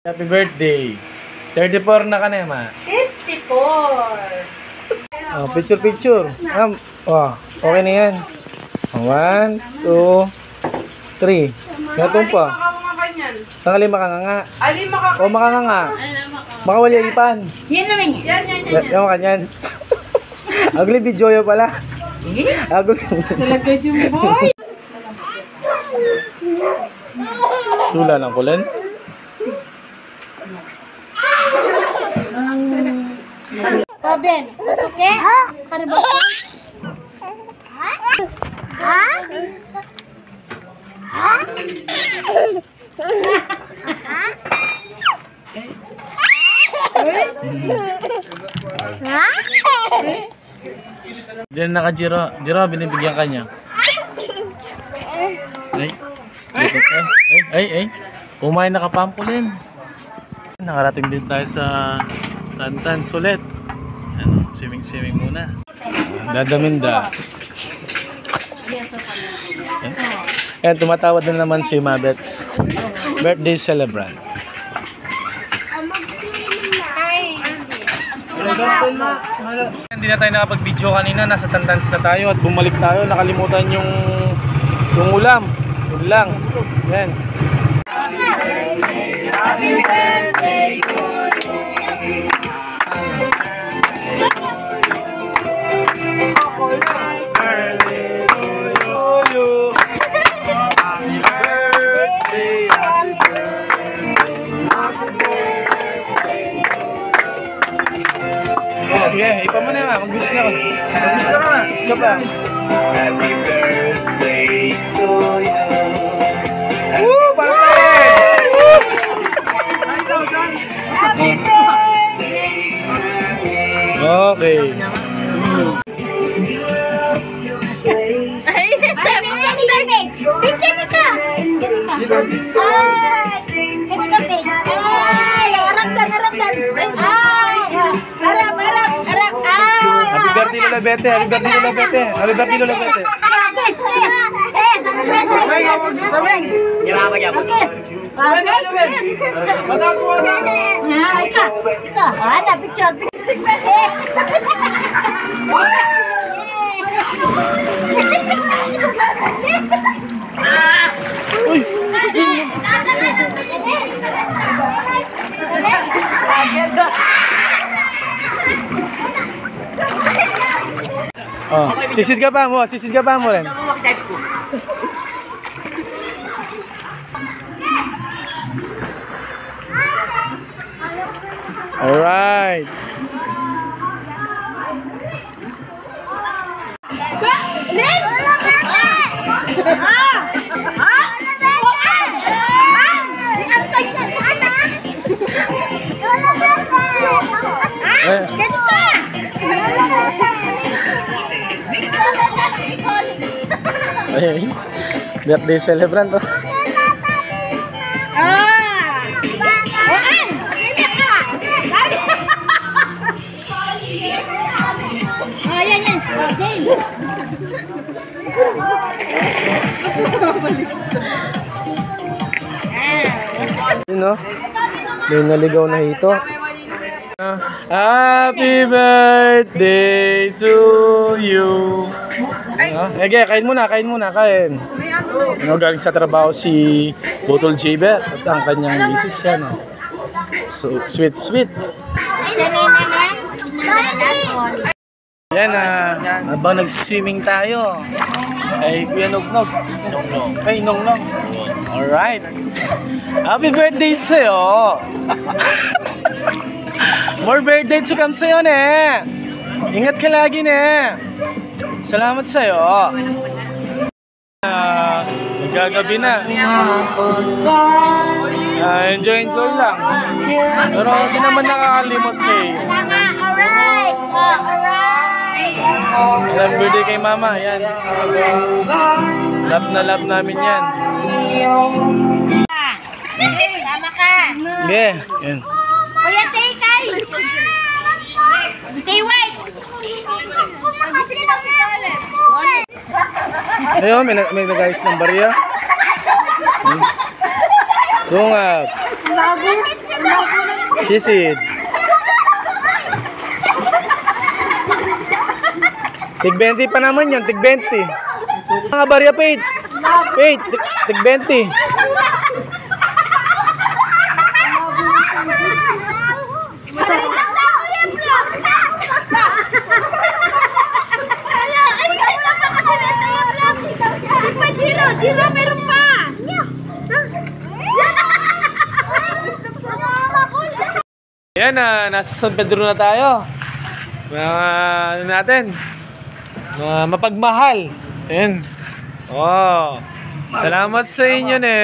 Happy birthday. 34 na ka na, ma. 54. Oh, picture. Oh, okay na yan. 1, 2, 3. Gatong pa. Saan lima ka nga? Lima ka. O makanganga. Makawali ipan. Yan naman yan. Yan ka yan. Agli video yun pala. Agli. Talaga yung boy. Tula ng kulan. Ben, okay? Karabas. Diyan naka-Jiro. Jiro, binibigyan ka niya. Ay. Pumain na kapampulim. Nakarating din tayo sa Tantan Sulit. Ano, swimming muna. Dadaminda. Ayan, tumatawad na naman si Mabets. Birthday celebrant. Hindi na tayo nakapag-video kanina. Nasa Tantans na tayo at bumalik tayo. Nakalimutan yung ulam. Yun lang. Yan. Happy birthday to you. Okay, ipa mo na nga. Mag-wish na ka. Mag-wish na ka nga. Wish ka pa. Happy birthday to you. Woo! Parang tayo! Woo! Happy birthday! Okay. Ay, sabi niya ni David. Bigyan ka. Ay, harap dan. Happy birthday Lola Bete. Happy birthday Lola Bete. Happy birthday Lola Bete. Oh, sisid ka pa mo rin. Alright. Ay, birthday celebrant to. Yun no? May naligaw na hito. Happy birthday to you. Ege, kain muna. Ano, galing sa trabaho si Botol Jaber at ang kanyang misis siya, no? So, sweet. Yan habang nag-swimming tayo. Ay, Kuya Nognog. Ay, Nongnog. Alright. Happy birthday sa'yo. More birthday to come sa'yo, ne. Ingat ka lagi, ne. Salamat sa'yo. Magagabi na. Enjoy lang. Pero hindi naman nakakalimot eh. Alright. Alam, birthday kay mama. Yan. Love na love namin yan. Sama ka. Okay. Yan. Kuya Tekay. Tiway. Ayun, may nag-ayos ng barya. Sungap. Sisid. Tig 20 pa naman yan, tig 20. Mga barya, Pate. Pate, tig 20. Jiro, meron pa! Ayan na, nasa San Pedro na tayo. Mga ano natin, mga mapagmahal. Ayan. Oh, salamat sa inyo ne.